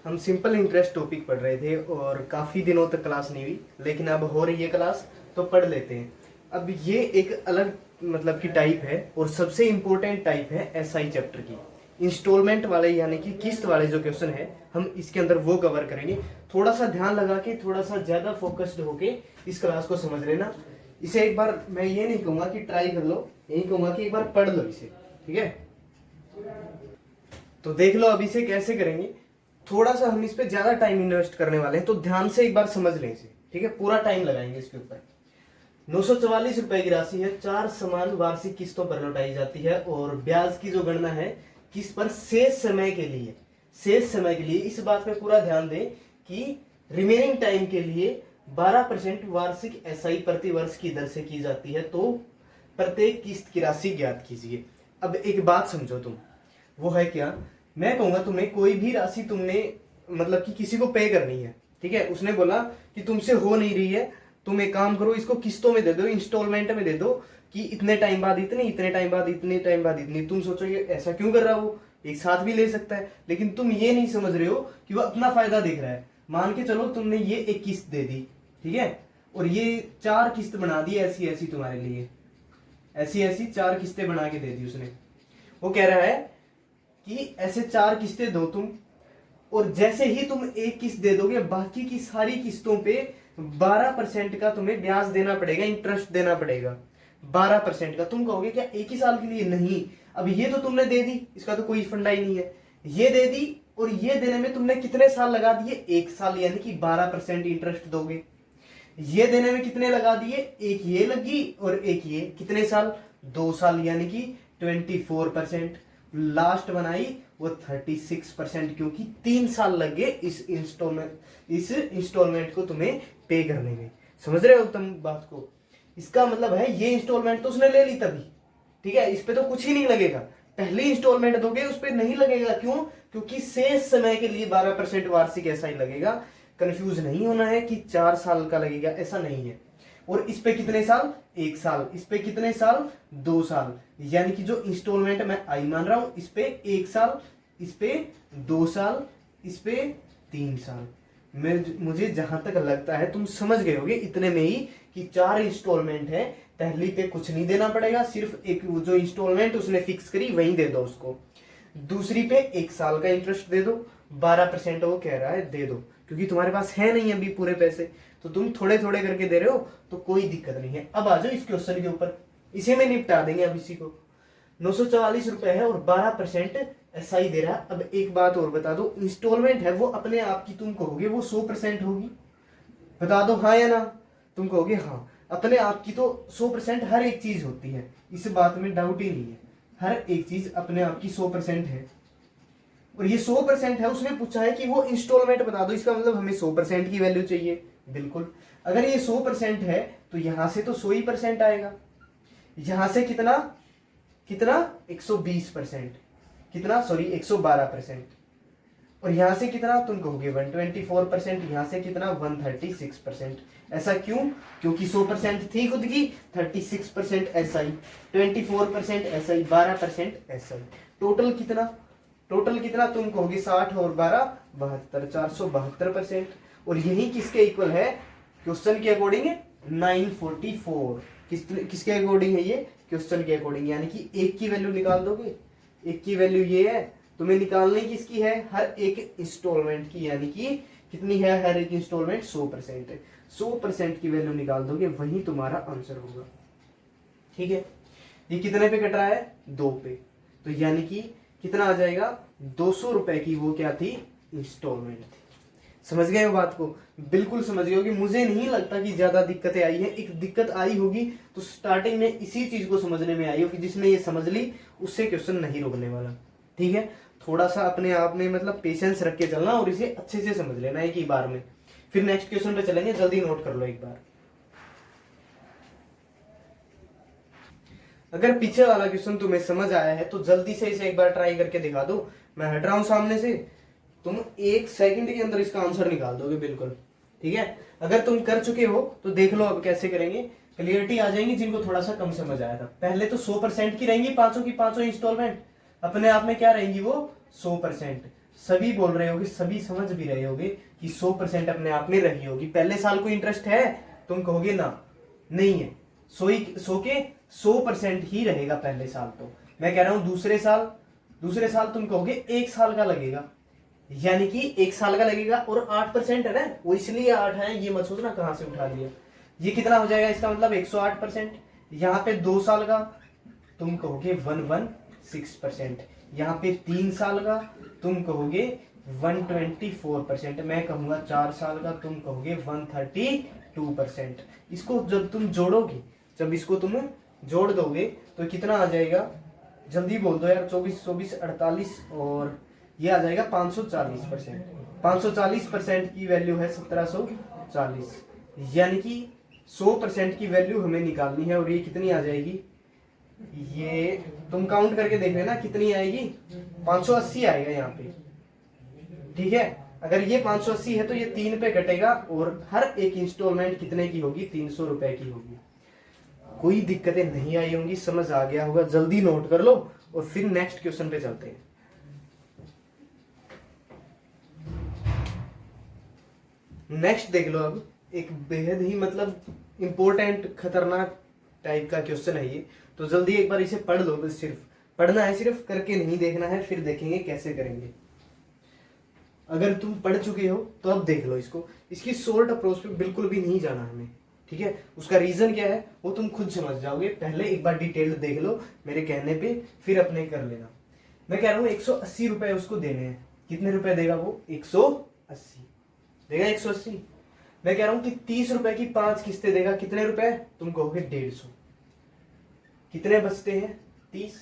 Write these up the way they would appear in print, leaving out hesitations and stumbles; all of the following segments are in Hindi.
हम सिंपल इंटरेस्ट टॉपिक पढ़ रहे थे और काफ़ी दिनों तक क्लास नहीं हुई, लेकिन अब हो रही है क्लास तो पढ़ लेते हैं। अब ये एक अलग मतलब की टाइप है और सबसे इम्पोर्टेंट टाइप है एसआई चैप्टर की। इंस्टॉलमेंट वाले यानी कि किस्त वाले जो क्वेश्चन है हम इसके अंदर वो कवर करेंगे। थोड़ा सा ध्यान लगा के, थोड़ा सा ज़्यादा फोकस्ड होके इस क्लास को समझ लेना। इसे एक बार मैं ये नहीं कहूँगा कि ट्राई कर लो, यही कहूँगा कि एक बार पढ़ लो इसे, ठीक है। तो देख लो अब इसे कैसे करेंगे। थोड़ा सा हम इस पे ज्यादा टाइम इन्वेस्ट करने वाले हैं, तो ध्यान से एक बार समझ लें इसे, ठीक है। पूरा टाइम लगाएंगे इसके ऊपर। 944 रुपए की राशि है, 4 समान वार्षिक किस्तों पर लौटाई जाती है और ब्याज की जो गणना है किस पर, शेष समय के लिए। शेष समय के लिए इस बात पे पूरा ध्यान दें कि रिमेनिंग टाइम के लिए 12% वार्षिक एसआई प्रति वर्ष की दर से की जाती है। तो प्रत्येक किस्त की राशि ज्ञात कीजिए। अब एक बात समझो तुम, वो है क्या, मैं कहूंगा तुम्हें कोई भी राशि तुमने मतलब कि किसी को पे करनी है, ठीक है। उसने बोला कि तुमसे हो नहीं रही है, तुम एक काम करो, इसको किस्तों में दे दो, इंस्टॉलमेंट में दे दो कि इतने टाइम बाद इतने, इतने टाइम बाद इतने, टाइम बाद इतनी। तुम सोचो ये ऐसा क्यों कर रहा हो, एक साथ भी ले सकता है, लेकिन तुम ये नहीं समझ रहे हो कि वो अपना फायदा देख रहा है। मान के चलो तुमने ये एक किस्त दे दी, ठीक है, और ये 4 किस्त बना दी ऐसी ऐसी तुम्हारे लिए, ऐसी ऐसी 4 किस्तें बना के दे दी उसने। वो कह रहा है कि ऐसे 4 किस्तें दो तुम, और जैसे ही तुम एक किस्त दे दोगे बाकी की सारी किस्तों पे 12% का तुम्हें ब्याज देना पड़ेगा, इंटरेस्ट देना पड़ेगा 12% का। तुम कहोगे क्या एक ही साल के लिए? नहीं, अब ये तो तुमने दे दी, इसका तो कोई फंडा ही नहीं है। ये दे दी और ये देने में तुमने कितने साल लगा दिए? 1 साल, यानी कि 12% इंटरेस्ट दोगे। ये देने में कितने लगा दिए? एक ये लगी और एक ये, कितने साल? 2 साल, यानी कि 24%। लास्ट बनाई वो 36%, क्योंकि 3 साल लग गए इस इंस्टॉलमेंट को तुम्हें पे करने में। समझ रहे हो तुम बात को? इसका मतलब है ये इंस्टॉलमेंट तो उसने ले ली तभी, ठीक है, इस पे तो कुछ ही नहीं लगेगा। पहली इंस्टॉलमेंट दोगे उस पे नहीं लगेगा, क्यों? क्योंकि शेष समय के लिए 12% वार्षिक ऐसा ही लगेगा। कंफ्यूज नहीं होना है कि 4 साल का लगेगा, ऐसा नहीं है। और इस पे कितने साल? 1 साल। इस पे कितने साल? 2 साल। यानी कि जो इंस्टॉलमेंट मैं आई मान रहा हूं, इस पे 1 साल, इस पे 2 साल, इस पे 3 साल। मुझे जहां तक लगता है तुम समझ गए होगे इतने में ही कि 4 इंस्टॉलमेंट है। पहली पे कुछ नहीं देना पड़ेगा, सिर्फ एक जो इंस्टॉलमेंट उसने फिक्स करी वही दे दो उसको। दूसरी पे 1 साल का इंटरेस्ट दे दो, 12% वो कह रहा है दे दो, क्योंकि तुम्हारे पास है नहीं अभी पूरे पैसे, तो तुम थोड़े थोड़े करके दे रहे हो, तो कोई दिक्कत नहीं है। अब आ जाओ इस क्वेश्चन के ऊपर, इसे में निपटा देंगे अब इसी को। 944 रुपए है और 12% एसआई दे रहा है। अब एक बात और बता दो, इंस्टॉलमेंट है वो अपने आप की तुम कहोगे वो 100% होगी? बता दो हाँ या ना। तुम कहोगे हाँ, अपने आप की तो 100% हर एक चीज होती है, इस बात में डाउट ही नहीं है। हर एक चीज अपने आप की 100% है, और ये 100% है। उसने पूछा है कि वो इंस्टॉलमेंट बता दो, इसका मतलब हमें 100% की वैल्यू चाहिए। बिल्कुल, अगर ये 100% है तो यहां से तो 100% आएगा। यहां से कितना कितना 120%, कितना सॉरी 112%, और यहां से कितना तुम कहोगे 124%, यहां से कितना 136%। ऐसा क्यों? क्योंकि 100% थी खुद की, 36% एसआई, 24% एसआई, 12% एसआई। टोटल कितना? टोटल कितना तुम कहोगे 60 और 12 72, 472%। और यही किसके इक्वल है? क्वेश्चन के अकॉर्डिंग 944। किसके अकॉर्डिंग है ये? क्वेश्चन के अकॉर्डिंग, यानी कि एक की वैल्यू निकाल दोगे। एक की वैल्यू ये है, तुम्हें निकालने किसकी है? हर एक इंस्टॉलमेंट की, यानी कि कितनी है हर एक इंस्टॉलमेंट? 100% है। 100% की वैल्यू निकाल दोगे, वही तुम्हारा आंसर होगा, ठीक है। ये कितने पे कट रहा है? 2 पे, तो यानी कि कितना आ जाएगा? 200 रुपए की वो क्या थी? इंस्टॉलमेंट थी। समझ गए हो बात को? बिल्कुल समझ गए होगी। मुझे नहीं लगता कि ज्यादा दिक्कतें आई है। एक दिक्कत आई होगी तो स्टार्टिंग में इसी चीज को समझने में आई होगी, जिसने ये समझ ली उससे क्वेश्चन नहीं रोकने वाला, ठीक है। थोड़ा सा अपने आप में मतलब पेशेंस रख के चलना और इसे अच्छे से समझ लेना एक ही बार में। फिर नेक्स्ट क्वेश्चन पे चलेंगे, जल्दी नोट कर लो एक बार। अगर पीछे वाला क्वेश्चन तुम्हें समझ आया है तो जल्दी से इसे एक बार ट्राई करके दिखा दो। मैं हट रहा हूं सामने से, तुम 1 सेकंड के अंदर इसका आंसर निकाल दोगे, बिल्कुल, ठीक है। अगर तुम कर चुके हो तो देख लो अब कैसे करेंगे, क्लियरिटी आ जाएंगी जिनको थोड़ा सा कम समझ आया था। पहले तो 100% की रहेंगी, पांचों की पांचों इंस्टॉलमेंट अपने आप में क्या रहेंगी? वो 100%। सभी बोल रहे होगे, सभी समझ भी रहे होगे कि 100% अपने आप में रही होगी। पहले साल को इंटरेस्ट है, तुम कहोगे ना नहीं है, 100% ही रहेगा पहले साल। तो मैं कह रहा हूं दूसरे साल तुम कहोगे 1 साल का लगेगा, यानी कि 1 साल का लगेगा, और 8% है ना, वो इसलिए 8 है, ये मत सोचना कहां से उठा लिया। ये कितना हो जाएगा, इसका मतलब 108%। यहाँ पे 2 साल का तुम कहोगे 116%, यहाँ पे 3 साल का तुम कहोगे 124%, मैं कहूंगा 4 साल का तुम कहोगे 132%। इसको जब तुम जोड़ोगे, जब इसको तुम जोड़ दोगे तो कितना आ जाएगा, जल्दी बोल दो यार, 24 24 48, और ये आ जाएगा 540%। 540% की वैल्यू है 1740, यानी कि 100% की वैल्यू हमें निकालनी है, और ये कितनी आ जाएगी, ये तुम काउंट करके देख लेना कितनी आएगी, 580 आएगा यहाँ पे। ठीक है, अगर ये 580 है तो ये 3 पे कटेगा, और हर एक इंस्टॉलमेंट कितने की होगी, 300 रुपए की होगी। कोई दिक्कतें नहीं आई होंगी, समझ आ गया होगा, जल्दी नोट कर लो और फिर नेक्स्ट क्वेश्चन पे चलते हैं। नेक्स्ट देख लो, अब एक बेहद ही मतलब इंपॉर्टेंट खतरनाक टाइप का क्वेश्चन है ये, तो जल्दी एक बार इसे पढ़ लो, बस सिर्फ पढ़ना है, सिर्फ करके नहीं देखना है, फिर देखेंगे कैसे करेंगे। अगर तुम पढ़ चुके हो तो अब देख लो इसको, इसकी शॉर्ट अप्रोच पे बिल्कुल भी नहीं जाना हमें, ठीक है। उसका रीजन क्या है वो तुम खुद समझ जाओगे, पहले एक बार डिटेल देख लो मेरे कहने पे, फिर अपने कर लेना। मैं कह रहा हूँ 180 रुपए उसको देने हैं, कितने रुपए देगा वो, 180 देगा, 180। मैं कह रहा हूं कि 30 रुपए की 5 किस्तें देगा, कितने रुपए, तुम कहोगे 150। कितने बचते हैं, 30,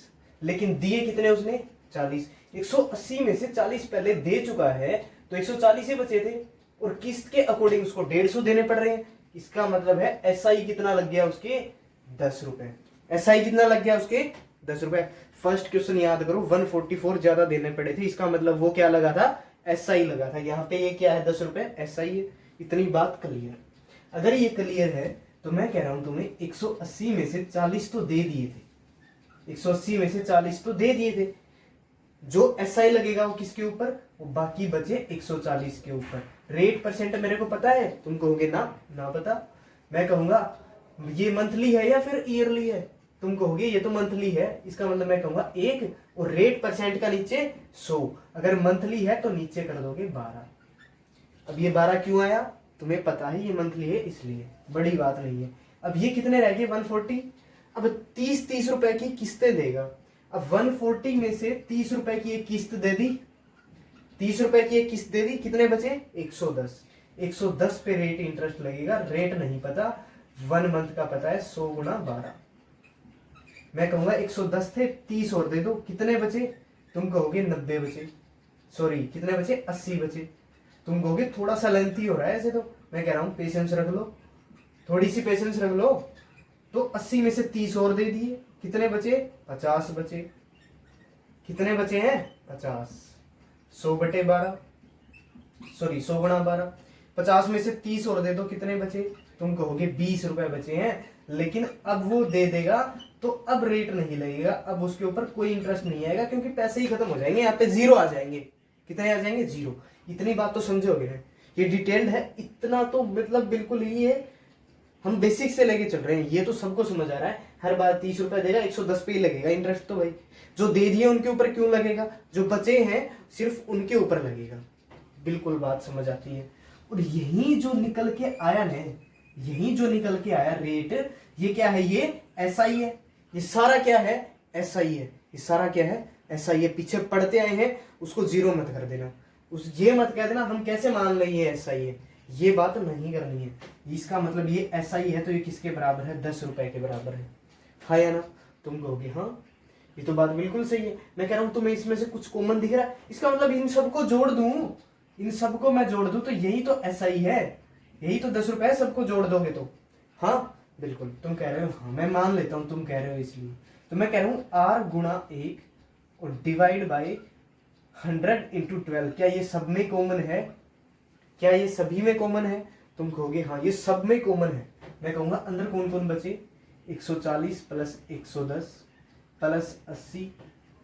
लेकिन दिए कितने उसने, 40। 180 में से 40 पहले दे चुका है, तो 140 ही बचे थे, और किस्त के अकॉर्डिंग उसको 150 देने पड़ रहे हैं। इसका मतलब है एसआई कितना लग गया उसके, 10 रुपए। एसआई कितना लग गया उसके, 10 रुपए। फर्स्ट क्वेश्चन याद करो, 144 ज्यादा देने पड़े थे, इसका मतलब वो क्या लगा था, एसआई लगा था। यहाँ पे ये क्या है, 10 रुपए एसआई है। इतनी बात क्लियर। अगर ये क्लियर है तो मैं कह रहा हूं तुम्हें 180 में से 40 तो दे दिए थे, 180 में से 40 तो दे दिए थे, जो एसआई लगेगा वो किसके ऊपर, वो बाकी बचे 140 के ऊपर। रेट परसेंट मेरे को पता है, तुम कहोगे ना ना पता। मैं कहूंगा ये मंथली है या फिर ईयरली है, तुम कहोगे ये तो मंथली है, इसका मतलब मैं कहूंगा 1, और रेट परसेंट का नीचे 100। अगर मंथली है तो नीचे कर दोगे 12। अब ये 12 क्यों आया, तुम्हें पता है ये मंथली है इसलिए, बड़ी बात नहीं है। अब ये कितने रह गए, 140। अब 30 रुपए की किस्तें देगा। अब 140 में से 30 रुपए की एक किस्त दे दी, 30 रुपए की एक किस्त दे दी, कितने बचे, 110। 110 पे रेट इंटरेस्ट लगेगा, रेट नहीं पता, 1 मंथ का पता है, 100 गुणा 12। मैं कहूंगा 110 थे, 30 और दे दो, कितने बचे, तुम कहोगे 90 बचे, सॉरी कितने बचे, 80 बचे। तुम कहोगे थोड़ा सा लेंथी हो रहा है ऐसे, तो मैं कह रहा हूं पेशेंस रख लो, थोड़ी सी पेशेंस रख लो। तो 80 में से 30 और दे दिए, कितने बचे, 50 बचे। कितने बचे हैं, 50। 100/12, सॉरी 100 गुणा 12। 50 में से 30 और दे दो, कितने बचे, तुम कहोगे 20 रुपए बचे हैं। लेकिन अब वो दे देगा तो अब रेट नहीं लगेगा, अब उसके ऊपर कोई इंटरेस्ट नहीं आएगा, क्योंकि पैसे ही खत्म हो जाएंगे, यहाँ पे 0 आ जाएंगे। कितने आ जाएंगे, 0। इतनी बात तो समझोगे ना, ये डिटेल्ड है, इतना तो मतलब बिल्कुल ही है, हम बेसिक से लेके चल रहे हैं, ये तो सबको समझ आ रहा है। हर बार 30 रुपए देगा, 110 पे ही लगेगा इंटरेस्ट, तो भाई जो दे दिए उनके ऊपर क्यों लगेगा, जो बचे हैं सिर्फ उनके ऊपर लगेगा। बिल्कुल बात समझ आती है। और यही जो निकल के आया ना, यही जो निकल के आया रेट, ये क्या है, ये एसआई है। ये सारा क्या है, एसआई है। ये सारा क्या है, एसआई है। पीछे पढ़ते आए हैं, उसको 0 मत कर देना, उस ये मत कह देना हम कैसे मान लें ये एसआई है, ये बात नहीं करनी है। इसका मतलब ये एसआई है तो ये किसके बराबर है, 10 रुपए के बराबर है, हाँ या ना। तुम कहोगे हाँ, ये तो बात बिल्कुल सही है। मैं कह रहा हूं तुम्हें इसमें से कुछ कॉमन दिख रहा है, इसका मतलब इन सबको जोड़ दूं, इन सबको मैं जोड़ दूं तो यही तो एसआई है, यही तो 10 रुपए सबको जोड़ दोगे तो, हाँ बिल्कुल। तुम कह रहे हो हाँ, मैं मान लेता हूं तुम कह रहे हो इसलिए। तो मैं कह रहा हूं R गुणा 1 और डिवाइड बाई 100 इंटू 12, क्या ये सब में कॉमन है, क्या ये सभी में कॉमन है। तुम कहोगे हाँ ये सब में कॉमन है। मैं कहूंगा अंदर कौन कौन बचे, 140 प्लस 110 प्लस 80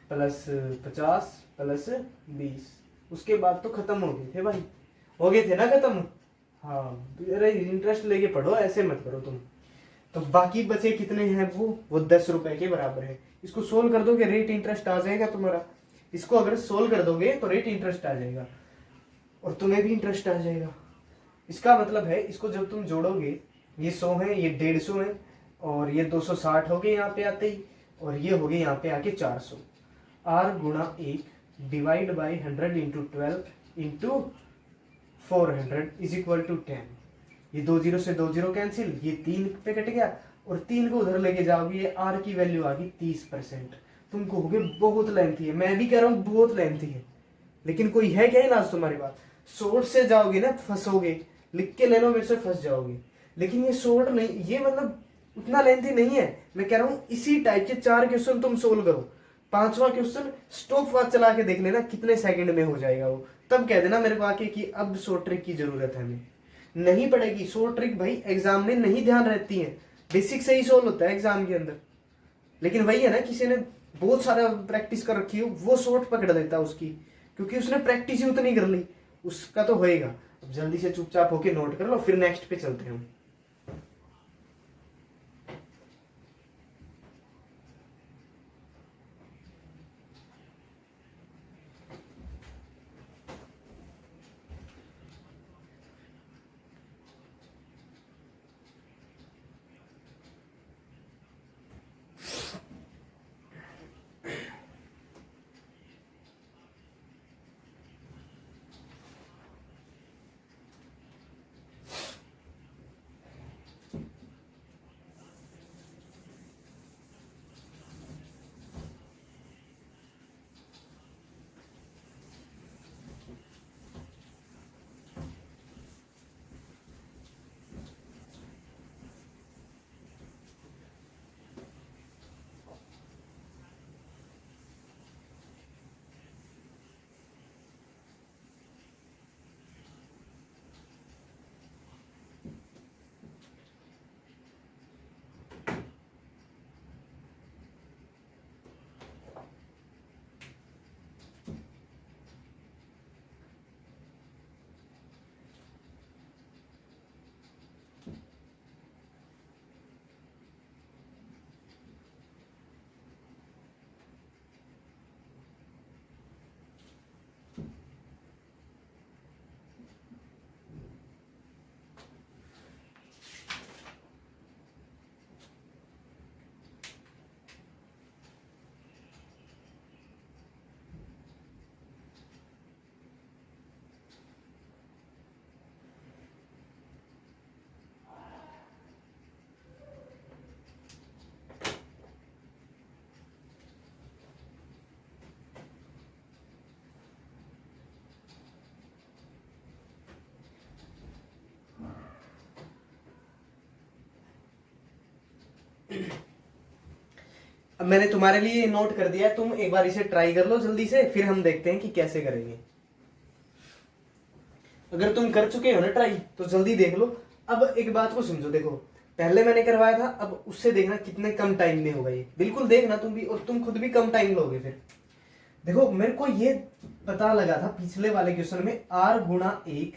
प्लस 50 प्लस 20, उसके बाद तो खत्म हो गए थे भाई, हो गए थे ना खत्म। हाँ, अरे इंटरेस्ट लेके पढ़ो, ऐसे मत करो तुम। तो बाकी बचे कितने हैं वो 10 रुपए के बराबर है। इसको सोल्व कर दोगे रेट इंटरेस्ट आ जाएगा तुम्हारा। इसको अगर सोल्व कर दोगे तो रेट इंटरेस्ट आ जाएगा और तुम्हें भी इंटरेस्ट आ जाएगा। इसका मतलब है इसको जब तुम जोड़ोगे, ये 100 है, ये 150 है, और ये 260 हो गए यहाँ पे आते ही, और ये हो गए यहाँ पे आके 400। आर गुणा 1 divide by 100 into 12 into 400 is equal to 10। ये 2 जीरो से 2 जीरो कैंसिल, ये 3 पे कट गया, और 3 को उधर लेके जाओगे, ये आर की वैल्यू आ गई 30%। तुम कहोगे बहुत लेंथी है, मैं भी कह रहा हूँ बहुत लेंथी है, लेकिन कोई है क्या इलाज तुम्हारे पास? शॉर्ट से जाओगे ना फंसोगे, लिख के ले लो मेरे से, फंस जाओगे। लेकिन ये शॉर्ट नहीं, ये मतलब उतना लेंथी नहीं है। मैं कह रहा हूँ इसी टाइप के 4 क्वेश्चन तुम सोल्व करो, 5वां क्वेश्चन स्टॉप वॉच चला के देख लेना कितने सेकंड में हो जाएगा वो, तब कह देना मेरे को आके कि अब शॉर्ट ट्रिक की जरूरत है हमें। नहीं पड़ेगी शॉर्ट ट्रिक भाई, एग्जाम में नहीं ध्यान रहती है, बेसिक से ही सोल्व होता है एग्जाम के अंदर। लेकिन वही है ना, किसी ने बहुत सारा प्रैक्टिस कर रखी हो, वो शॉर्ट पकड़ देता है उसकी, क्योंकि उसने प्रैक्टिस ही उतनी कर ली, उसका तो होएगा। अब जल्दी से चुपचाप होके नोट कर लो, फिर नेक्स्ट पे चलते हैं हम। अब मैंने तुम्हारे लिए नोट कर दिया है, तुम एक बार इसे ट्राई कर लो जल्दी से, फिर हम देखते हैं कि कैसे करेंगे। अगर तुम कर चुके हो ना ट्राई तो जल्दी देख लो। अब एक बात को समझो, देखो पहले मैंने करवाया था, अब उससे देखना कितने कम टाइम में होगा ये, बिल्कुल देखना तुम भी, और तुम खुद भी कम टाइम लोगे फिर। देखो मेरे को ये पता लगा था पिछले वाले क्वेश्चन में, आर गुणा 1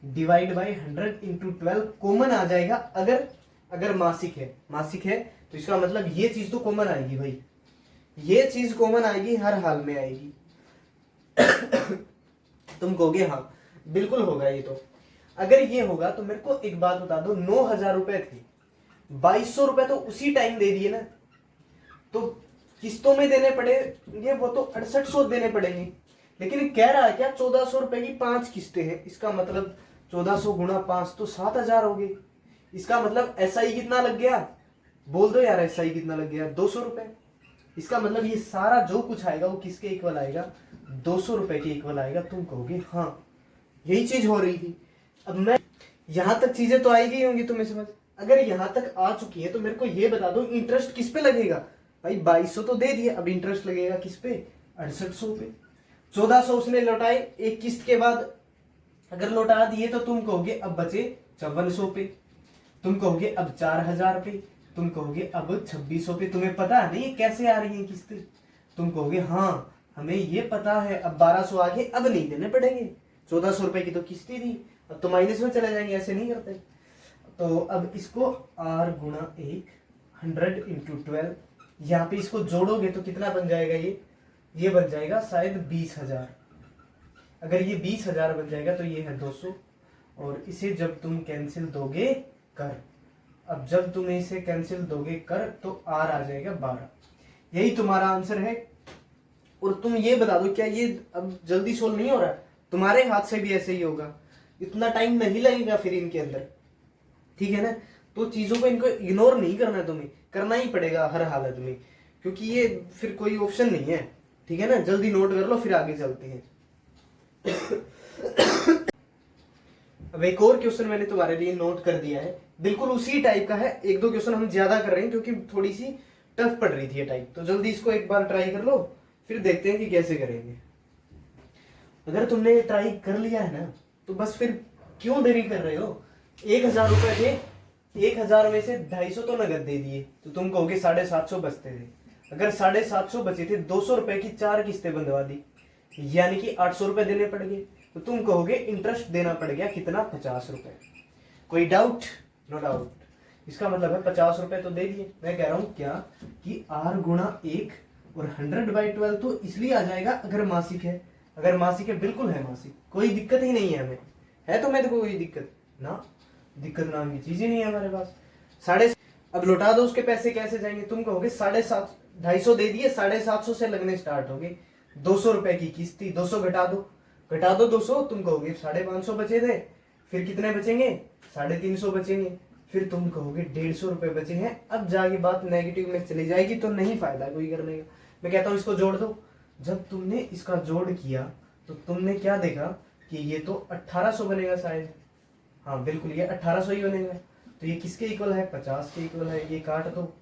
डिवाइड बाई 100 इंटू 12 कॉमन आ जाएगा, अगर मासिक है तो इसका मतलब ये चीज तो कॉमन आएगी भाई, ये चीज कॉमन आएगी, हर हाल में आएगी। तुम कहोगे हाँ बिल्कुल होगा ये तो। अगर ये होगा तो मेरे को एक बात बता दो, 9,000 रुपए थे, 2,200 रुपए तो उसी टाइम दे दिए ना, तो किस्तों में देने पड़ेंगे वो तो 6800 देने पड़ेंगे। लेकिन कह रहा है क्या 1,400 रुपए की 5 किस्तें हैं, इसका मतलब 1,400 गुणा 5 तो 7,000 हो गए। इसका मतलब एसआई कितना लग गया, बोल दो यार एसआई कितना लग गया, 200 रुपए। इसका मतलब ये सारा जो कुछ आएगा वो किसके इक्वल आएगा, 200 रुपए के इक्वल आएगा। तुम कहोगे हाँ यही चीज हो रही थी। अब मैं यहां तक चीजें तो आई गई होंगी तुम्हें समझ, अगर यहां तक आ चुकी है तो मेरे को ये बता दो इंटरेस्ट किस पे लगेगा। भाई 2,200 तो दे दिया, अब इंटरेस्ट लगेगा किस पे, 6800 पे। 1,400 उसने लौटाए एक किस्त के बाद, अगर लौटा दिए तो तुम कहोगे अब बचे 5,400 पे, तुम कहोगे अब 4,000 पे, तुम कहोगे अब 2,600 पे। तुम्हें पता है नहीं कैसे आ रही है किस्तें, तुम कहोगे हाँ हमें ये पता है अब 1200 आगे अब नहीं देने पड़ेंगे, 1400 रुपए की तो किस्ती थी, अब तो माइनस में चले जाएंगे, ऐसे नहीं करते। तो अब इसको r गुणा 100 इंटू 12, यहाँ पे इसको जोड़ोगे तो कितना बन जाएगा, ये बन जाएगा शायद 20,000। अगर ये 20,000 बन जाएगा तो ये है 200, और इसे जब तुम कैंसिल दोगे कर, अब जब तुम इसे कैंसिल दोगे कर तो r आ जाएगा 12। यही तुम्हारा आंसर है। और तुम ये बता दो, क्या ये अब जल्दी सोल्व नहीं हो रहा है? तुम्हारे हाथ से भी ऐसे ही होगा, इतना टाइम नहीं लगेगा फिर इनके अंदर, ठीक है ना। तो चीजों को इनको इग्नोर नहीं करना है, तुम्हें करना ही पड़ेगा हर हालत में, क्योंकि ये फिर कोई ऑप्शन नहीं है, ठीक है ना। जल्दी नोट कर लो फिर आगे चलते हैं। अब एक और क्वेश्चन मैंने तुम्हारे लिए नोट कर दिया है, बिल्कुल उसी टाइप का है। एक दो क्वेश्चन हम ज्यादा कर रहे हैं क्योंकि थोड़ी सी टफ पड़ रही थी ये टाइप, तो जल्दी इसको एक बार ट्राई कर लो, फिर देखते हैं कि कैसे करेंगे। अगर तुमने ट्राई कर लिया है ना तो बस फिर क्यों देरी कर रहे हो। 1,000 रुपए थे, 1,000 में से 250 तो नगद दे दिए, तो तुम कहोगे 750 बचते थे। अगर 750 बचे थे, 200 रुपए की 4 किस्तें बंधवा दी, यानी कि 800 रुपए देने पड़ गए। तो तुम कहोगे इंटरेस्ट देना पड़ गया कितना, 50 रुपए। कोई डाउट? No doubt. इसका मतलब है 50 रुपए तो दे दिए। मैं कह रहा हूं क्या कि r गुणा 1 और 100/12 तो इसलिए आ जाएगा अगर मासिक है। अगर मासिक है, बिल्कुल है मासिक, कोई दिक्कत ही नहीं है हमें। है तो मेरे को कोई दिक्कत ना, दिक्कत नाम की चीज ही नहीं है हमारे पास। अब लौटा दो, उसके पैसे कैसे जाएंगे? तुम कहोगे 750, 250 दे दिए, 750 से लगने स्टार्ट हो गए। 200 रुपए की किस्त थी, 200 घटा दो 200, तुम कहोगे 550 बचे थे, फिर कितने बचेंगे, 350 बचेंगे, फिर तुम कहोगे 150 रुपए बचे हैं। अब जाके बात नेगेटिव में चली जाएगी तो नहीं फायदा कोई करने का। मैं कहता हूं इसको जोड़ दो। जब तुमने इसका जोड़ किया तो तुमने क्या देखा कि ये तो 1800 बनेगा शायद। हाँ बिल्कुल, ये 1800 ही बनेगा। तो ये किसके इक्वल है, 50 के इक्वल है। ये काट दो,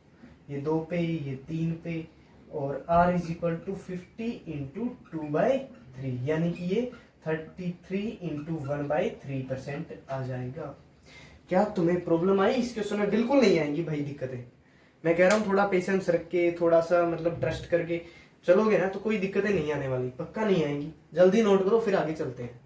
ये 2 पे, ये 3 पे, और r is equal to 50 into 2/3, यानी कि ये 33 इंटू 1/3% आ जाएगा। क्या तुम्हें प्रॉब्लम आई इस क्वेश्चन में? बिल्कुल नहीं आएंगी भाई दिक्कतें। मैं कह रहा हूँ थोड़ा पेशेंस रख के, थोड़ा सा मतलब ट्रस्ट करके चलोगे ना तो कोई दिक्कतें नहीं आने वाली, पक्का नहीं आएंगी। जल्दी नोट करो फिर आगे चलते हैं।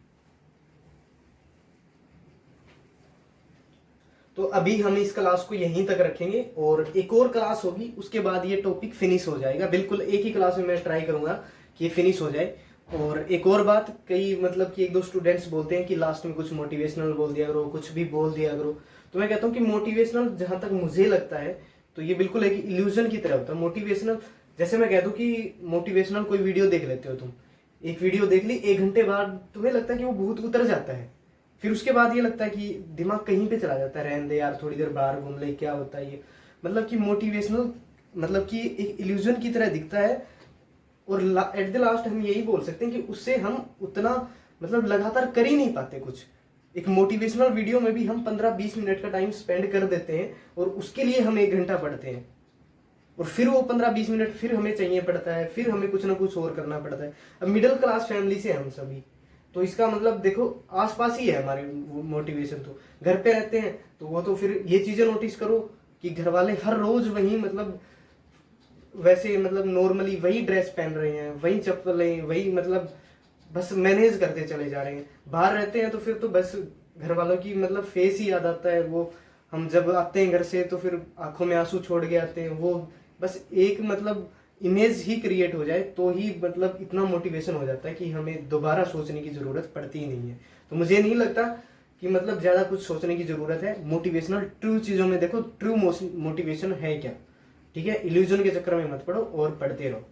तो अभी हम इस क्लास को यहीं तक रखेंगे और एक और क्लास होगी, उसके बाद ये टॉपिक फिनिश हो जाएगा। बिल्कुल एक ही क्लास में मैं ट्राई करूंगा कि ये फिनिश हो जाए। और एक और बात, कई मतलब कि 1-2 स्टूडेंट्स बोलते हैं कि लास्ट में कुछ मोटिवेशनल बोल दिया करो, कुछ भी बोल दिया करो। तो मैं कहता हूँ कि मोटिवेशनल जहां तक मुझे लगता है तो ये बिल्कुल एक इल्यूजन की तरह होता है। मोटिवेशनल, जैसे मैं कह दूं कि मोटिवेशनल कोई वीडियो देख लेते हो तुम, एक वीडियो देख ली, 1 घंटे बाद तुम्हें लगता है कि वो भूत उतर जाता है, फिर उसके बाद ये लगता है कि दिमाग कहीं पे चला जाता है, रहने दे यार थोड़ी देर बाहर घूम ले, क्या होता है ये। मतलब कि मोटिवेशनल मतलब कि एक इल्यूजन की तरह दिखता है। और एट द लास्ट हम यही बोल सकते हैं कि उससे हम उतना मतलब लगातार कर ही नहीं पाते कुछ। एक मोटिवेशनल वीडियो में भी हम 15-20 मिनट का टाइम स्पेंड कर देते हैं और उसके लिए हम 1 घंटा पढ़ते हैं, और फिर वो 15-20 मिनट फिर हमें चाहिए पड़ता है, फिर हमें कुछ ना कुछ और करना पड़ता है। अब मिडिल क्लास फैमिली से हम सभी, तो इसका मतलब देखो आसपास ही है हमारे मोटिवेशन। तो घर पे रहते हैं तो वो तो फिर ये चीजें नोटिस करो कि घर वाले हर रोज वही मतलब वैसे मतलब नॉर्मली वही ड्रेस पहन रहे हैं, वही चप्पलें, वही मतलब बस मैनेज करते चले जा रहे हैं। बाहर रहते हैं तो फिर तो बस घर वालों की मतलब फेस ही याद आता है। वो हम जब आते हैं घर से तो फिर आंखों में आंसू छोड़ के आते हैं। वो बस एक मतलब इमेज ही क्रिएट हो जाए तो ही मतलब इतना मोटिवेशन हो जाता है कि हमें दोबारा सोचने की जरूरत पड़ती ही नहीं है। तो मुझे नहीं लगता कि मतलब ज्यादा कुछ सोचने की जरूरत है। मोटिवेशनल ट्रू चीजों में देखो, ट्रू मोटिवेशन है क्या, ठीक है। इल्यूजन के चक्कर में मत पड़ो और पढ़ते रहो।